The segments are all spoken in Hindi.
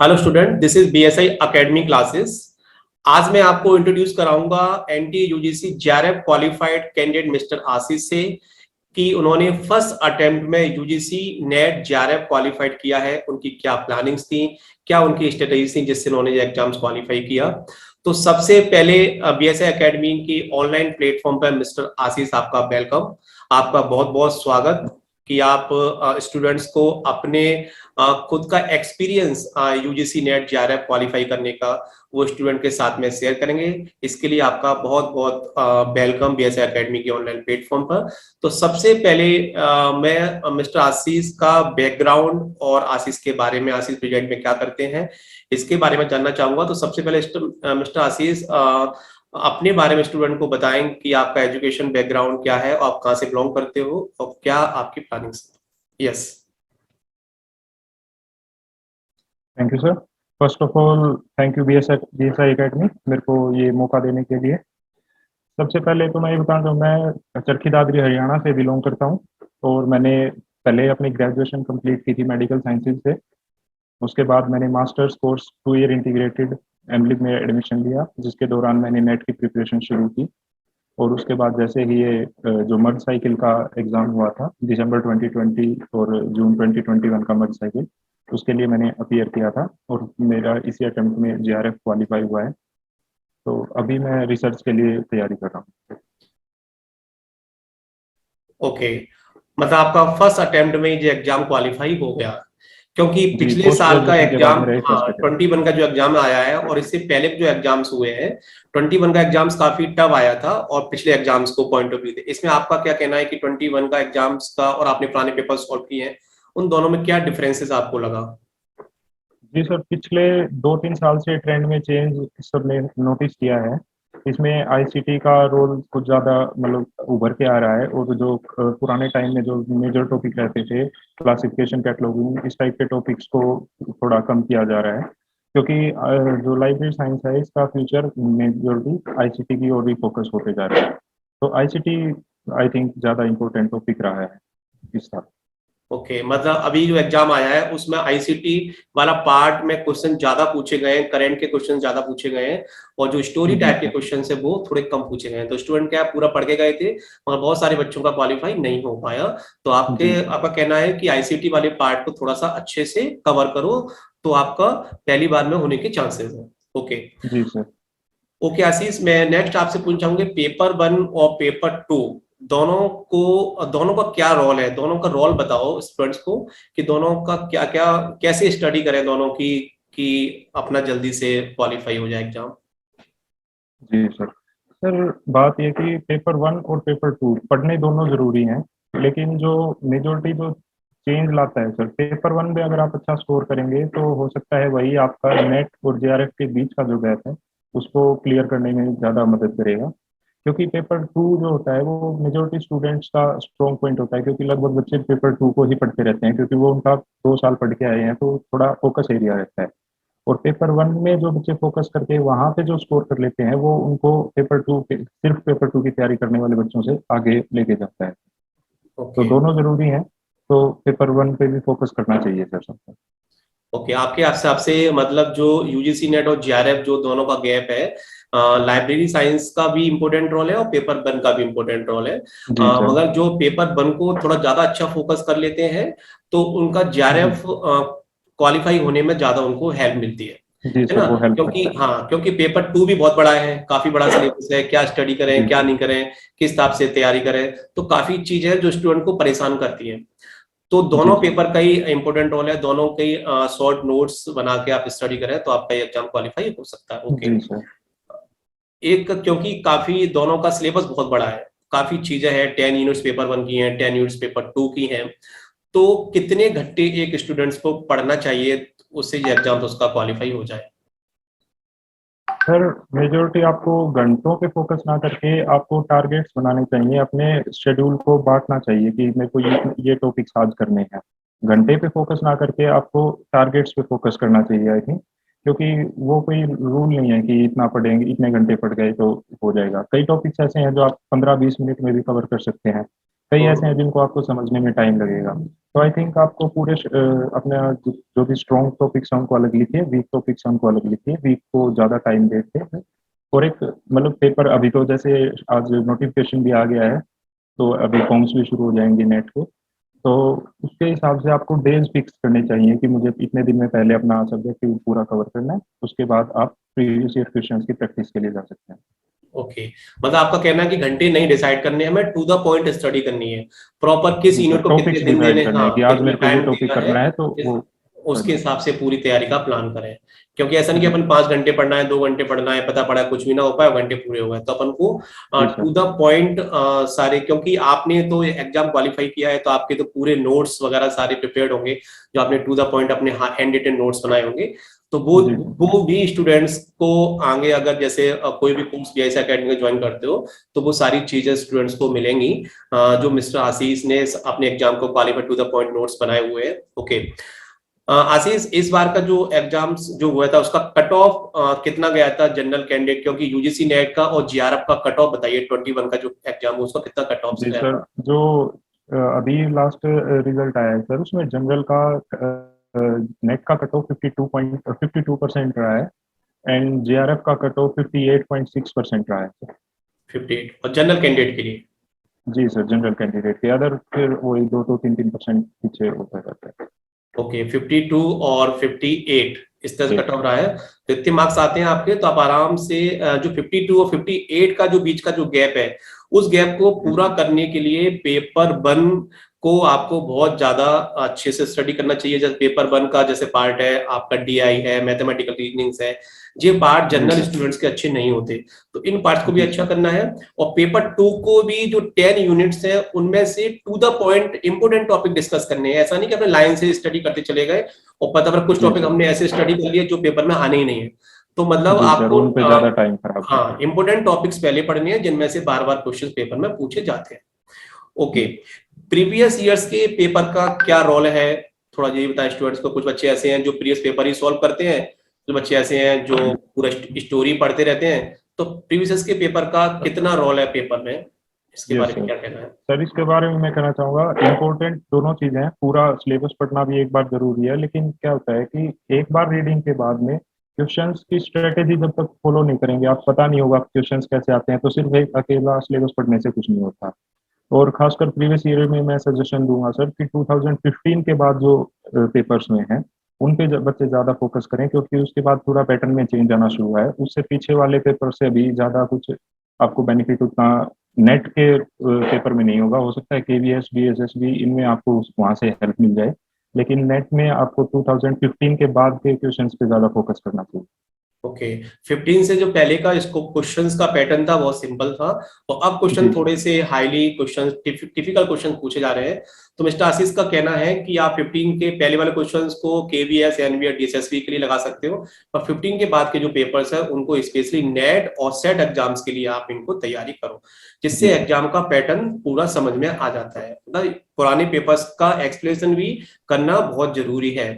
Hello student, this is BSI academy classes. आज मैं आपको इंट्रोड्यूस कराऊंगा NT UGC JRF qualified candidate mister Ashish से कि उन्होंने फर्स्ट अटेम्प्ट में यूजीसी नेट जेआरएफ क्वालिफाइड किया है। उनकी क्या प्लानिंग्स थी, क्या उनकी स्ट्रेटेजी थी जिससे उन्होंने ये एग्जाम्स क्वालिफाई किया। तो सबसे पहले बीएसआई एकेडमी की ऑनलाइन प्लेटफॉर्म पर मिस्टर आशीष, आपका वेलकम, आपका बहुत बहुत स्वागत कि आप स्टूडेंट्स को अपने खुद का experience UGC NET JRF qualify करने का वो स्टूडेंट के साथ में शेयर करेंगे। इसके लिए आपका बहुत बहुत वेलकम बीएसआई एकेडमी की ऑनलाइन प्लेटफॉर्म पर। तो सबसे पहले मैं मिस्टर आशीष का बैकग्राउंड और आशीष के बारे में, आशीष प्रेजेंट में क्या करते हैं, इसके बारे में जानना चाहूंगा। तो सबसे पहले मिस्टर आशीष अपने बारे में स्टूडेंट को बताएं कि आपका एजुकेशन बैकग्राउंड क्या है, आप कहाँ से बिलोंग करते हो और क्या आपकी प्लानिंग है। Yes, thank you sir. First of all thank you BSI academy मेरे को ये मौका देने के लिए। सबसे पहले तो मैं ये बताना चाहूँ, मैं चरखी दादरी हरियाणा से बिलोंग करता हूँ और मैंने पहले अपनी ग्रेजुएशन कंप्लीट की थी मेडिकल साइंसेज से। उसके बाद मैंने मास्टर्स कोर्स 2 ईयर इंटीग्रेटेड एमलिब में एडमिशन लिया, जिसके दौरान मैंने नेट की प्रिपरेशन शुरू की। और उसके बाद जैसे ही ये जो मर्ज साइकिल का एग्ज़ाम हुआ था दिसंबर 2020 और जून 2021 का मर्ज साइकिल, उसके लिए मैंने अपीयर किया था और मेरा इसी अटेम्प्ट में जेआरएफ क्वालिफाई हुआ है। तो अभी मैं रिसर्च के लिए तैयारी कर रहा हूँ। ओके, मतलब आपका फर्स्ट अटेम्प्ट में जो एग्जाम क्वालिफाई हो गया, क्योंकि जी, पिछले पोस्ट साल का ग्रेजुएशन के बाद एग्जाम मेरा ये फर्स्ट अटेम्प्ट। 21 का जो एग्जाम आया है और इससे पहले जो एग्जाम्स हुए हैं 21 का एग्जाम्स काफी टफ आया था और पिछले एग्जाम्स को पॉइंट ऑफ व्यू थे। इसमें आपका क्या कहना है कि 21 का एग्जाम्स का और आपने पुराने पेपर सॉल्व किए हैं, उन दोनों में क्या डिफरेंसेस आपको लगा? जी सर, पिछले 2-3 साल से ट्रेंड में चेंज सबने नोटिस किया है। इसमें आईसीटी का रोल कुछ ज़्यादा मतलब उभर के आ रहा है और जो पुराने टाइम में जो मेजर टॉपिक रहते थे, क्लासिफिकेशन, कैटलॉगिंग, इस टाइप के टॉपिक्स को थोड़ा कम किया जा रहा है। क्योंकि जो लाइब्रेरी साइंस है इसका फ्यूचर मेजॉरिटी आईसीटी की ओर भी फोकस होते जा रहा है। तो आईसीटी आई थिंक ज़्यादा इम्पोर्टेंट टॉपिक रहा है इस साल। ओके, मतलब अभी जो एग्जाम आया है उसमें आईसीटी वाला पार्ट में क्वेश्चन ज्यादा पूछे गए हैं, करंट के क्वेश्चन ज्यादा पूछे गए हैं और जो स्टोरी जी टाइप के सर। क्वेश्चन है वो थोड़े कम पूछे गए हैं। तो स्टूडेंट क्या पूरा पढ़ के गए थे मगर बहुत सारे बच्चों का क्वालिफाई नहीं हो पाया। तो जी आपका कहना है कि आईसीटी वाले पार्ट को थोड़ा सा अच्छे से कवर करो तो आपका पहली बार में होने के चांसेस है। ओके जी सर। ओके आशीष, मैं नेक्स्ट आपसे पूछना चाहूंगी पेपर 1 और पेपर 2 दोनों का क्या रोल है, दोनों का रोल बताओ स्टूडेंट्स को कि दोनों का क्या क्या, कैसे स्टडी करें दोनों की कि अपना जल्दी से क्वालिफाई हो जाए एग्जाम। जी सर। सर बात ये कि पेपर 1 और पेपर 2 पढ़ने दोनों ज़रूरी हैं, लेकिन जो मेजोरिटी जो चेंज लाता है सर, पेपर 1 में अगर आप अच्छा स्कोर करेंगे तो हो सकता है वही आपका नेट और जेआरएफ के बीच का जो गैप है उसको क्लियर करने में ज़्यादा मदद करेगा। क्योंकि पेपर 2 जो होता है वो मेजोरिटी स्टूडेंट्स का स्ट्रॉन्ग पॉइंट होता है, क्योंकि लगभग बच्चे पेपर 2 को ही पढ़ते रहते हैं, क्योंकि वो उनका 2 साल पढ़ के आए हैं तो थोड़ा फोकस एरिया रहता है। और पेपर 1 में जो बच्चे फोकस करके वहाँ पे जो स्कोर कर लेते हैं वो उनको पेपर 2 के, सिर्फ पेपर 2 की तैयारी करने वाले बच्चों से आगे लेके जाता है। तो ओके दोनों जरूरी हैं, तो पेपर 1 पे भी फोकस करना चाहिए सर सबको। ओके, आपके हिसाब से मतलब जो यूजीसी नेट और जेआरएफ जो दोनों का गैप है, लाइब्रेरी साइंस का भी इम्पोर्टेंट रोल है और पेपर 1 का भी इम्पोर्टेंट रोल है। जी सर। मगर जो पेपर 1 को थोड़ा ज्यादा अच्छा फोकस कर लेते हैं तो उनका जी जेआरएफ क्वालिफाई होने में ज्यादा उनको हेल्प मिलती जी है सर, ना। वो हेल्प क्योंकि करता है। हाँ, क्योंकि पेपर 2 भी बहुत बड़ा है, काफी बड़ा सिलेबस है, क्या स्टडी करें जी क्या सर। नहीं करें, किस हिसाब से तैयारी करें, तो काफी चीजें हैं जो स्टूडेंट को परेशान करती हैं। तो जी दोनों सर। पेपर का ही इंपॉर्टेंट रोल है, दोनों के शॉर्ट नोट्स बना के आप स्टडी करें तो आपका ये एग्जाम क्वालिफाई हो सकता है। ओके, जी सर। एक क्योंकि काफी दोनों का सिलेबस बहुत बड़ा है, काफी चीजें हैं, 10 यूनिट्स पेपर 1 की हैं, 10 यूनिट्स पेपर 2 की हैं। तो कितने घंटे एक स्टूडेंट्स को पढ़ना चाहिए उससे ये एग्जाम तो उसका क्वालिफाई हो जाए? सर मेजोरिटी आपको घंटों पे फोकस ना करके आपको टारगेट्स बनाने चाहिए, अपने शेड्यूल को बांटना चाहिए कि मेरे को ये टॉपिक्स आज करने हैं। घंटे पे फोकस ना करके आपको टारगेट्स पे फोकस करना चाहिए आई थिंक। क्योंकि वो कोई रूल नहीं है कि इतना पढ़ेंगे, इतने घंटे पढ़ गए तो हो जाएगा। कई टॉपिक्स ऐसे हैं जो आप 15-20 मिनट में भी कवर कर सकते हैं। कई ऐसे हैं जिनको आपको समझने में टाइम लगेगा। तो आई थिंक आपको पूरे अपना जो भी स्ट्रॉन्ग टॉपिक्स हैं उनको अलग लिखिए, वीक टॉपिक्स हैं उनको अलग लिखिए, वीक को ज़्यादा टाइम देते हैं। और एक मतलब पेपर अभी तो जैसे आज नोटिफिकेशन भी आ गया है, तो अभी फॉर्म्स भी शुरू हो जाएंगे नेट के, तो उसके हिसाब से आपको डेज फिक्स करने चाहिए कि मुझे इतने दिन में पहले अपना सब्जेक्ट पूरा कवर करना है, उसके बाद आप प्रीवियस ईयर क्वेश्चंस की प्रैक्टिस के लिए जा सकते हैं। ओके, मतलब आपका कहना है कि घंटे नहीं डिसाइड करने हैं, हमें टू द पॉइंट स्टडी करनी है, प्रॉपर किस यूनिट को कितने टॉपिक्स दिन डिसाइड देने, करने हाँ हैं कि आज कितना मेरे को ये टाइम टॉपिक देना है, करना है, तो वो उसके करना है। हिसाब से पूरी तैयारी का प्लान करें। क्योंकि ऐसा नहीं कि जी अपन 5 घंटे पढ़ना है, 2 घंटे पढ़ना है, पता पड़ा कुछ भी ना हो पाए, घंटे पूरे हो गए, तो अपन को जी टू सर। द पॉइंट सारे, क्योंकि आपने तो एग्जाम क्वालिफाई किया है तो आपके तो पूरे नोट्स वगैरह सारे प्रिपेयर्ड होंगे, जो आपने टू द पॉइंट अपने हैंड रिटन नोट्स बनाए होंगे, तो जी वो भी स्टूडेंट्स को आगे अगर जैसे कोई भी कोर्स बीआईसी एकेडमी में ज्वाइन करते हो तो वो सारी चीजें स्टूडेंट्स को मिलेंगी, जो मिस्टर आशीष ने अपने एग्जाम को qualify to the point notes बनाए हुए हैं। ओके, आशीष, इस बार का जो एग्जाम्स जो हुआ था उसका कट ऑफ कितना गया था जनरल कैंडिडेट, क्योंकि यूजीसी नेट का और जीआरएफ का कट ऑफ बताइए, 21 का जो एग्जाम है उसका कितना कट ऑफ जी गया सर। था? जो अभी लास्ट रिजल्ट आया है सर, उसमें जनरल का नेट का कट ऑफ 52% रहा है, एंड जेआरएफ का कट ऑफ 58.6% रहा है। 58, और जनरल कैंडिडेट के लिए? जी सर, जनरल कैंडिडेट के अदर फिर वही 2-3% पीछे होता रहता है। ओके, 52 और 58 इस तरह से जी कट ऑफ रहा है, तो इतने मार्क्स आते हैं आपके, तो आप आराम से जो 52 और 58 का जो बीच का जो गैप है, उस गैप को जी पूरा करने के लिए पेपर वन को आपको बहुत ज्यादा अच्छे से स्टडी करना चाहिए। जैसे पेपर वन का जैसे पार्ट है आपका डीआई है, मैथमेटिकल रीजनिंग्स है, ये पार्ट जी जनरल सर। स्टूडेंट्स के अच्छे नहीं होते, तो इन पार्ट्स को भी जी अच्छा सर। करना है। और पेपर टू को भी जो 10 यूनिट्स है उनमें से to the point important topic discuss करने हैं, ऐसा नहीं कि अपने लाइन से स्टडी करते चले गए और पता पर कुछ जी टॉपिक सर। हमने ऐसे स्टडी कर लिए जो पेपर में आने ही नहीं है। तो मतलब जी सर, आपको उन पे ज़्यादा टाइम खराब है। हाँ, इंपोर्टेंट टॉपिक्स पहले पढ़ने हैं जिनमें से बार बार क्वेश्चन पेपर में पूछे जाते हैं। ओके, प्रीवियस ईयर्स के पेपर का क्या रोल है, थोड़ा ये बताएं स्टूडेंट्स को। कुछ बच्चे ऐसे हैं जो प्रीवियस पेपर ही सॉल्व करते हैं, कुछ बच्चे ऐसे हैं जो पूरा स्टोरी पढ़ते रहते हैं, तो प्रीवियस के पेपर का कितना रोल है पेपर में, इसके यस बारे में सर। क्या कहना है? सर इसके बारे में मैं कहना चाहूँगा, इम्पोर्टेंट दोनों चीज़ें हैं, पूरा सिलेबस पढ़ना भी एक बार ज़रूरी है, लेकिन क्या होता है कि एक बार रीडिंग के बाद में क्वेश्चंस की स्ट्रेटेजी जब तक फॉलो नहीं करेंगे, आप पता नहीं होगा क्वेश्चंस कैसे आते हैं, तो सिर्फ एक अकेला सिलेबस पढ़ने से कुछ नहीं होता। और खासकर प्रीवियस ईयर में मैं सजेशन दूंगा सर कि 2015 के बाद जो पेपर्स में हैं उन पे बच्चे ज़्यादा फोकस करें, क्योंकि उसके बाद थोड़ा पैटर्न में चेंज आना शुरू हुआ है। उससे पीछे वाले पेपर से अभी ज़्यादा कुछ आपको बेनिफिट उतना नेट के पेपर में नहीं होगा। हो सकता है केवीएस बीएसएसबी इनमें आपको वहाँ से हेल्प मिल जाए, लेकिन नेट में आपको 2015 के बाद के क्वेश्चंस पे ज़्यादा फोकस करना चाहिए। ओके, 15 से जो पहले का इसको क्वेश्चंस का पैटर्न था बहुत सिंपल था, और अब क्वेश्चन जी सर। थोड़े से हाईली क्वेश्चन, टिपिकल क्वेश्चन पूछे जा रहे हैं। तो मिस्टर आशीष का कहना है कि आप 15 के पहले वाले क्वेश्चंस को केवीएस एनवी और डीएसएसबी के लिए लगा सकते हो, और 15 के बाद के जो पेपर्स है उनको स्पेशली नेट और सेट एग्जाम्स के लिए आप इनको तैयारी करो, जी जिससे सर। एग्जाम का पैटर्न पूरा समझ में आ जाता है। मतलब पुराने पेपर्स का एक्सप्लेनेशन भी करना बहुत जरूरी है।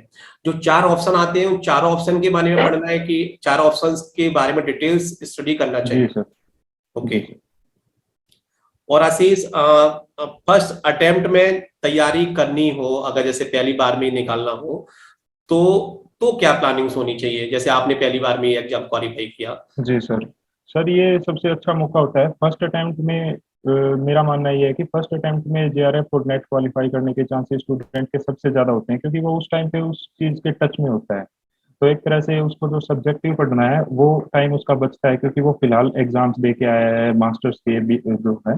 जो 4 ऑप्शन आते हैं उन चारों ऑप्शन के बारे में पढ़ना है कि 4 ऑप्शंस के बारे में डिटेल्स स्टडी करना जी चाहिए। सर। ओके, जी सर। और आशीष, फर्स्ट अटेम्प्ट में तैयारी करनी हो, अगर जैसे पहली बार में ही निकालना हो, तो क्या प्लानिंग्स होनी चाहिए, जैसे आपने पहली बार में एग्जाम क्वालिफाई किया? जी सर। सर ये सबसे अच्छा मौका होता है फर्स्ट अटेम्प्ट में। मेरा मानना ये है कि फर्स्ट अटेम्प्ट में जेआरएफ और नेट क्वालिफाई करने के चांसेस स्टूडेंट के सबसे ज़्यादा होते हैं, क्योंकि वो उस टाइम पे उस चीज़ के टच में होता है। तो एक तरह से उसको जो सब्जेक्टिव पढ़ना है वो टाइम उसका बचता है, क्योंकि वो फिलहाल एग्जाम्स दे के आया है, मास्टर्स के भी जो है,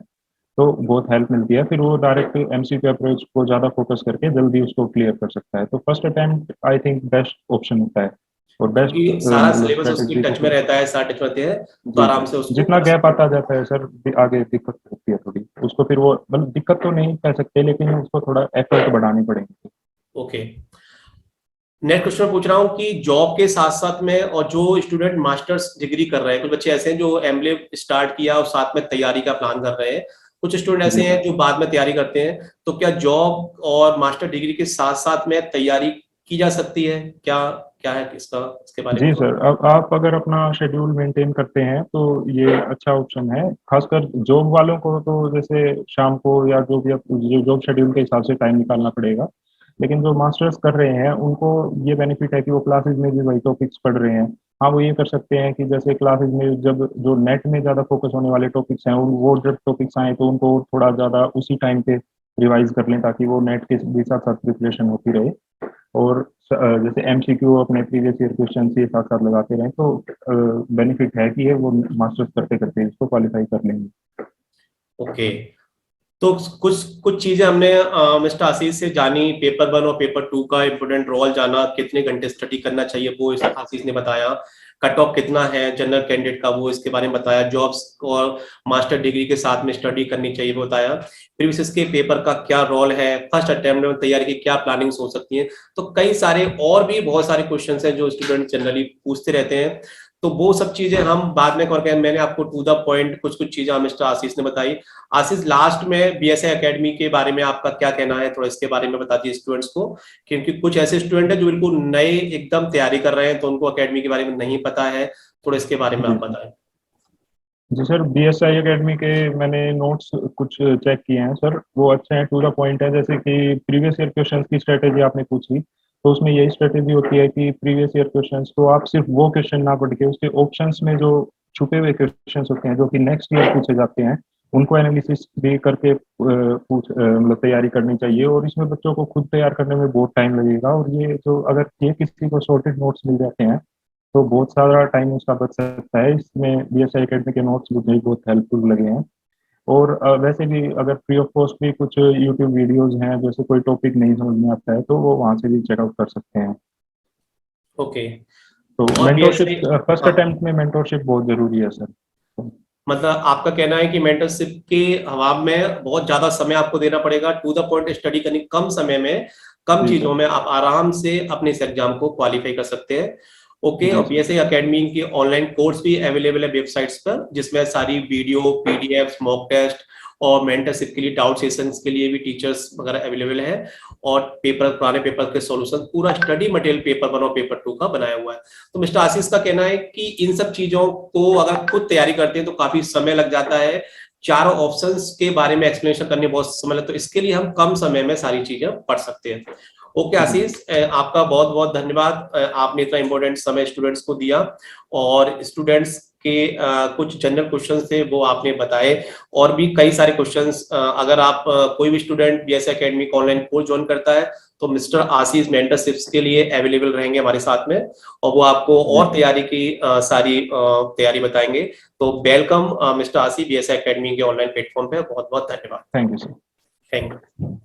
तो बहुत हेल्प मिलती है। फिर वो डायरेक्ट एमसीक्यू अप्रोच को ज़्यादा फोकस करके जल्दी उसको क्लियर कर सकता है। तो first attempt I think best option होता है, और बेस्ट क्योंकि सारा मतलब सिलेबस उसकी स्ट्रेटेजी टच में को। रहता है, सारा टच में रहते हैं, तो जी आराम सर। से उसको जितना कर गैप सकते हैं। आता जाता है सर, आगे दिक्कत होती है थोड़ी उसको, फिर वो मतलब दिक्कत तो नहीं कह सकते, लेकिन उसको थोड़ा एफर्ट बढ़ानी पड़ेगी। ओके, नेक्स्ट क्वेश्चन पूछ रहा हूँ कि जॉब के साथ साथ में, और जो स्टूडेंट मास्टर्स डिग्री कर रहे हैं, कुछ बच्चे ऐसे हैं जो एमबीए स्टार्ट किया और साथ में तैयारी का प्लान कर रहे हैं, कुछ स्टूडेंट जी ऐसे हैं सर। जो बाद में तैयारी करते हैं, तो क्या जॉब और मास्टर डिग्री के साथ साथ में तैयारी की जा सकती है क्या? क्या है इसका, इसके बारे जी में? सर, अब आप अगर अपना शेड्यूल मेंटेन करते हैं तो ये अच्छा ऑप्शन है। खासकर जॉब वालों को तो जैसे शाम को या जो भी जो जॉब शेड्यूल के हिसाब से टाइम निकालना पड़ेगा, लेकिन जो मास्टर्स कर रहे हैं उनको ये बेनिफिट है कि वो क्लासेस में भी वही टॉपिक्स पढ़ रहे हैं। हाँ, वो ये कर सकते हैं कि जैसे क्लासेस में जब जो नेट में ज़्यादा फोकस होने वाले टॉपिक्स हैं वो जब टॉपिक्स आए तो उनको थोड़ा ज़्यादा उसी टाइम पे रिवाइज कर लें, ताकि वो नेट के भी साथ साथ प्रिपरेशन होती रहे। और जैसे एमसीक्यू अपने प्रीवियस ईयर क्वेश्चन से साथ साथ लगाते रहें तो बेनिफिट है कि ये वो मास्टर्स करते करते इसको क्वालिफाई कर लेंगे। ओके, तो कुछ कुछ चीजें हमने मिस्टर आशीष से जानी, पेपर 1 और पेपर 2 का इंपोर्टेंट रोल जाना, कितने घंटे स्टडी करना चाहिए वो आशीष ने बताया, कट ऑफ कितना है जनरल कैंडिडेट का वो इसके बारे में बताया, जॉब्स और मास्टर डिग्री के साथ में स्टडी करनी चाहिए वो बताया, प्रीवियस के पेपर का क्या रोल है, फर्स्ट अटेम्प्ट में तैयारी की क्या प्लानिंग्स हो सकती है। तो कई सारे और भी बहुत सारे क्वेश्चंस हैं जो स्टूडेंट जनरली पूछते रहते हैं, तो वो सब चीजें हम बाद में करके, मैंने आपको टू द पॉइंट कुछ कुछ चीजें मिस्टर आशीष ने बताई। आशीष, लास्ट में बीएसआई एकेडमी के बारे में आपका क्या कहना है, थोड़ा इसके बारे में बता दीजिए स्टूडेंट्स को, क्योंकि कुछ ऐसे स्टूडेंट हैं जो बिल्कुल नए एकदम तैयारी कर रहे हैं तो उनको एकेडमी के बारे में नहीं पता है, थोड़ा इसके बारे में आप बताएं। जी सर, बीएसआई एकेडमी के मैंने नोट्स कुछ चेक किए हैं सर, वो अच्छे हैं, टू द पॉइंट है। जैसे कि प्रीवियस ईयर क्वेश्चंस की स्ट्रेटेजी आपने पूछी, तो उसमें यही स्ट्रेटेजी होती है कि प्रीवियस ईयर क्वेश्चंस तो आप सिर्फ वो क्वेश्चन ना पढ़ के उसके ऑप्शंस में जो छुपे हुए क्वेश्चंस होते हैं जो कि नेक्स्ट ईयर पूछे जाते हैं उनको एनालिसिस भी करके मतलब तैयारी करनी चाहिए। और इसमें बच्चों को खुद तैयार करने में बहुत टाइम लगेगा, और ये जो अगर ये किसी को सॉर्टेड नोट्स मिल जाते हैं तो बहुत सारा टाइम उसका बच सकता है। इसमें बीएसआई एकेडमी के नोट्स मुझे बहुत हेल्पफुल लगे हैं। और वैसे भी अगर फ्री ऑफ कॉस्ट भी कुछ यूट्यूब वीडियोस हैं, जैसे कोई टॉपिक नहीं समझ में आता है तो वो वहाँ से भी चेकआउट कर सकते हैं। ओके, तो और मेंटोरशिप, बीएसआई, फर्स्ट हाँ, अटेम्प्ट में मेंटोरशिप बहुत जरूरी है सर। मतलब आपका कहना है कि मेंटरशिप के हवाब में बहुत ज्यादा समय आपको देना पड़ेगा, टू द पॉइंट स्टडी करनी, कम समय में कम जी चीजों सर। में आप आराम से अपने इस एग्जाम को क्वालिफाई कर सकते हैं। ओके, जी और सर। बीएसआई एकेडमी की ऑनलाइन कोर्स भी अवेलेबल है वेबसाइट्स पर, जिसमें सारी वीडियो, पीडीएफ, मॉक टेस्ट और मेंटरशिप के लिए डाउट सेशंस के लिए भी टीचर्स वगैरह अवेलेबल है, और पेपर, पुराने पेपर के सॉल्यूशन, पूरा स्टडी मटेरियल पेपर 1 और पेपर 2 का बनाया हुआ है। तो मिस्टर आशीष का कहना है कि इन सब चीजों को अगर खुद तैयारी करते हैं तो काफी समय लग जाता है, चारों ऑप्शंस के बारे में एक्सप्लेनेशन करने बहुत समय लगता है, तो इसके लिए हम कम समय में सारी चीजें पढ़ सकते हैं। ओके आशीष, आपका बहुत बहुत धन्यवाद, आपने इतना इंपॉर्टेंट समय स्टूडेंट्स को दिया, और स्टूडेंट्स के कुछ जनरल क्वेश्चंस थे वो आपने बताए, और भी कई सारे क्वेश्चंस, अगर आप कोई भी स्टूडेंट बीएसआई एकेडमी का ऑनलाइन कोर्स ज्वाइन करता है तो मिस्टर आशीष मेंटरशिप्स के लिए अवेलेबल रहेंगे हमारे साथ में, और वो आपको और तैयारी की सारी तैयारी बताएंगे। तो वेलकम मिस्टर आशीष बीएसआई एकेडमी के ऑनलाइन प्लेटफॉर्म पे, बहुत बहुत धन्यवाद। Thank you sir. Thank you.